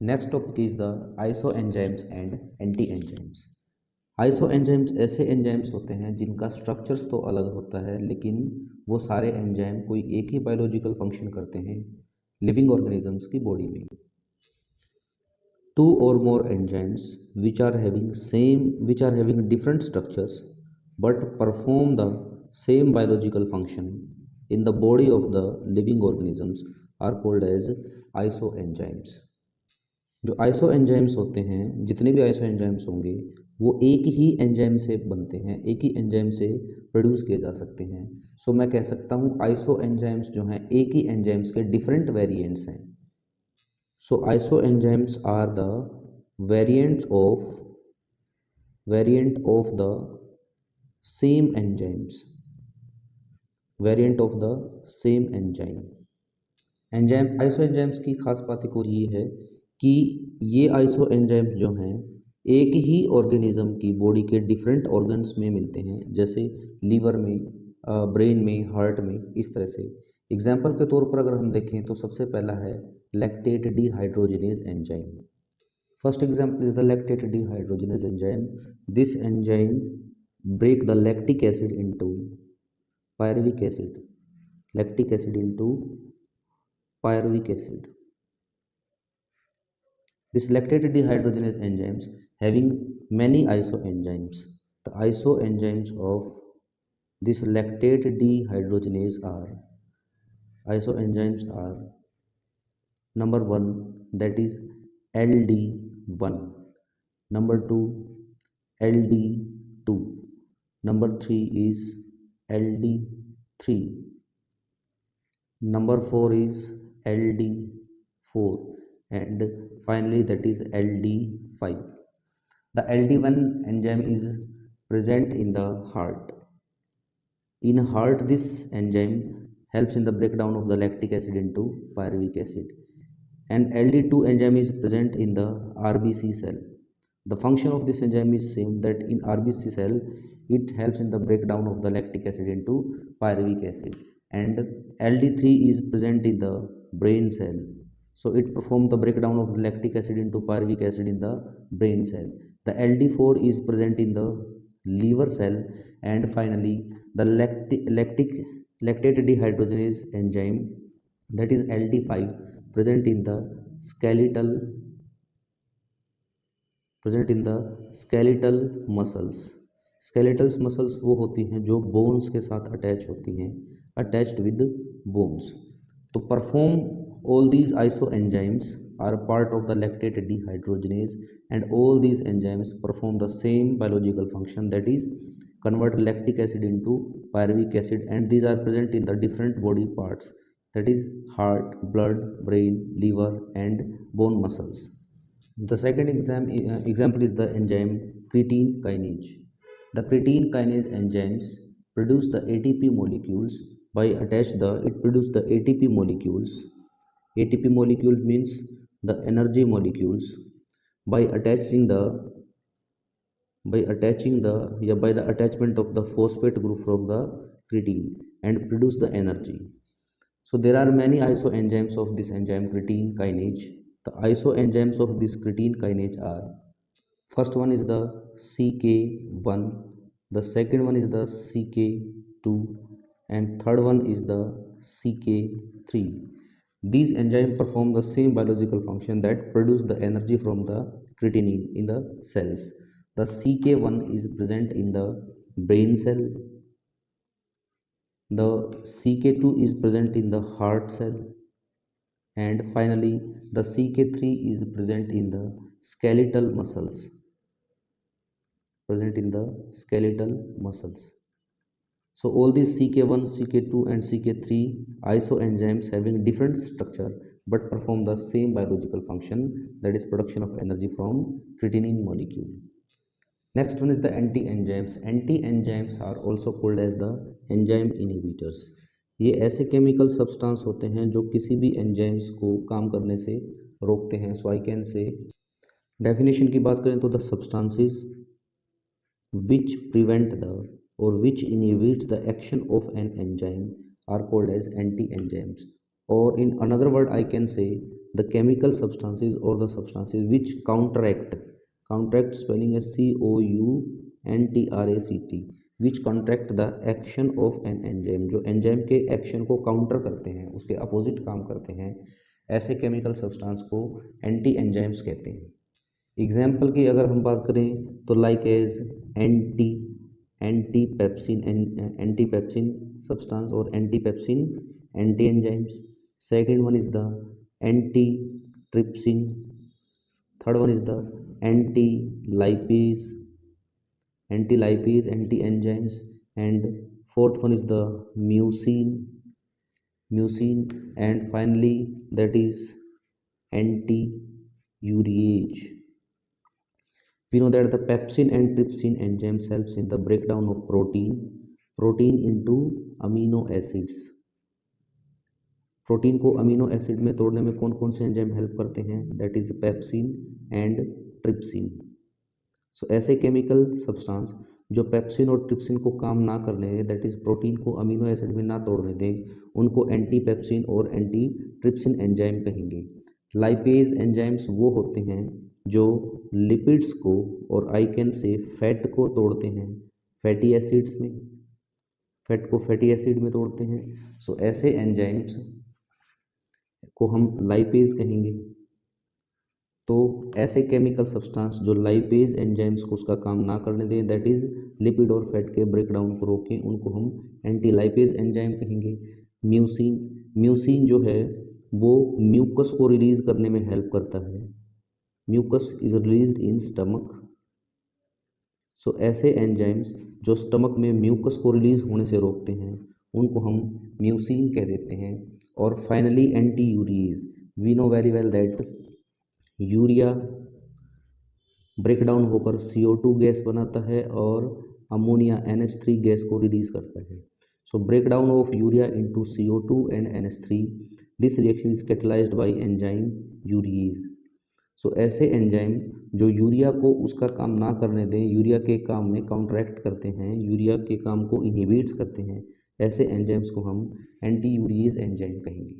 Next topic is the iso enzymes and anti enzymes. Iso enzymes ऐसे enzymes होते हैं जिनका स्ट्रक्चर्स तो अलग होता है, लेकिन वो सारे एंजाइम कोई एक ही बायोलॉजिकल फंक्शन करते हैं लिविंग ऑर्गेनिजम्स की बॉडी में। Two or more enzymes which are having different structures but perform the same biological function in the body of the living organisms are called as isoenzymes। जो iso enzymes होते हैं, जितने भी iso enzymes होंगे वो एक ही enzyme से बनते हैं, एक ही एंजाइम से प्रोड्यूस किए जा सकते हैं। सो मैं कह सकता हूँ आइसो एंजाइम्स जो हैं एक ही एंजाइम्स के डिफरेंट वेरिएंट्स हैं। So isoenzymes are the variants of variant of the same enzymes, variant of the same enzyme। Enzyme iso enzymes की खास बात एक और ये है कि ये आइसो एंजाइम्स जो हैं एक ही ऑर्गेनिज्म की बॉडी के डिफरेंट ऑर्गन्स में मिलते हैं, जैसे लीवर में, ब्रेन में, हार्ट में, इस तरह से। एग्जाम्पल के तौर पर अगर हम देखें तो सबसे पहला है lactate dehydrogenase enzyme. First example is the lactate dehydrogenase enzyme. This enzyme break the lactic acid into pyruvic acid, lactic acid into pyruvic acid. This lactate dehydrogenase enzymes having many isoenzymes. The isoenzymes of this lactate dehydrogenase are number 1, that is LD1, number 2 LD2, number 3 is LD3, number 4 is LD4, and finally that is LD5. The LD1 enzyme is present in the heart. In heart, this enzyme helps in the breakdown of the lactic acid into pyruvic acid. And LD2 enzyme is present in the RBC cell. The function of this enzyme is same, that in RBC cell it helps in the breakdown of the lactic acid into pyruvic acid. And LD3 is present in the brain cell, so it performs the breakdown of the lactic acid into pyruvic acid in the brain cell. The LD4 is present in the liver cell, and finally the lactate dehydrogenase enzyme, that is LD5, present in the skeletal muscles। Skeletals muscles वो होती हैं जो bones के साथ attach होती हैं, attached with bones. तो perform all these isoenzymes are a part of the lactate dehydrogenase, and all these enzymes perform the same biological function, that is convert lactic acid into pyruvic acid, and these are present in the different body parts, that is heart, blood, brain, liver, and bone muscles. The second example is the enzyme creatine kinase. The creatine kinase enzymes produce the ATP molecules by it produce the ATP molecules. ATP molecule means the energy molecules by by the attachment of the phosphate group from the creatine, and produce the energy. So there are many isoenzymes of this enzyme creatine kinase. The isoenzymes of this creatine kinase are: first one is the CK1, the second one is the CK2, and third one is the CK3. These enzymes perform the same biological function, that produce the energy from the creatinine in the cells. The CK1 is present in the brain cell. The CK2 is present in the heart cell, and finally the CK3 is present in the skeletal muscles. So all these CK1, CK2, and CK3 isoenzymes having different structure but perform the same biological function, that is production of energy from creatinine molecule. Next one is the anti-enzymes. Anti-enzymes are also called as the enzyme inhibitors. ये ऐसे chemical substance होते हैं जो किसी भी enzymes को काम करने से रोकते हैं। सो आई कैन से डेफिनेशन की बात करें तो the substances which prevent the or which inhibits the action of an enzyme are called as anti-enzymes, or in another word I can say the chemical substances और the substances which counteract spelling है COUNTRACT, which contract the action of an enzyme, जो enzyme के action को counter करते हैं, उसके opposite काम करते हैं, ऐसे केमिकल सब्सटेंस को एंटी एंजाइम्स कहते हैं। एग्जाम्पल की अगर हम बात करें तो लाइक एज एंटीपेप्सिन सब्सटेंस और antipepsin anti enzymes. Second one is the anti trypsin, third one is the anti lipase anti enzymes, and fourth one is the mucin, and finally that is anti-urease. We know that the pepsin and trypsin enzymes helps in the breakdown of protein into amino acids. Protein को amino acid में तोड़ने में कौन कौन से enzyme help करते हैं? That is pepsin and trypsin. So ऐसे केमिकल सब्सटेंस जो पेप्सिन और ट्रिप्सिन को काम ना करने दें, दैट इज प्रोटीन को अमीनो एसिड में ना तोड़ने दें, उनको एंटी पेप्सिन और एंटी ट्रिप्सिन एंजाइम कहेंगे। लाइपेज एंजाइम्स वो होते हैं जो लिपिड्स को और आई कैन से फैट को तोड़ते हैं फैटी एसिड्स में, फैट को फैटी एसिड में तोड़ते हैं। सो ऐसे एंजाइम्स को हम लाइपेज कहेंगे। तो ऐसे केमिकल सब्सटेंस जो लाइपेज एंजाइम्स को उसका काम ना करने दें, दैट इज लिपिड और फैट के ब्रेकडाउन को रोकें, उनको हम एंटी लाइपेज एंजाइम कहेंगे। म्यूसिन जो है वो म्यूकस को रिलीज करने में हेल्प करता है, mucus is released in stomach. So ऐसे एंजाइम्स जो स्टमक में म्यूकस को रिलीज होने से रोकते हैं, उनको हम म्यूसिन कह देते हैं। और finally anti urease, we know very well that urea breakdown होकर CO2 गैस बनाता है और अमोनिया NH3 गैस को रिलीज करता है। So breakdown of urea into CO2 and NH3, this reaction is catalysed by enzyme urease. So ऐसे enzyme जो urea को उसका काम ना करने दें, यूरिया के काम में काउंटरैक्ट करते हैं, यूरिया के काम को इनहिबिट्स करते हैं, ऐसे एंजाइम्स को हम एंटी यूरिएज एंजाइम कहेंगे।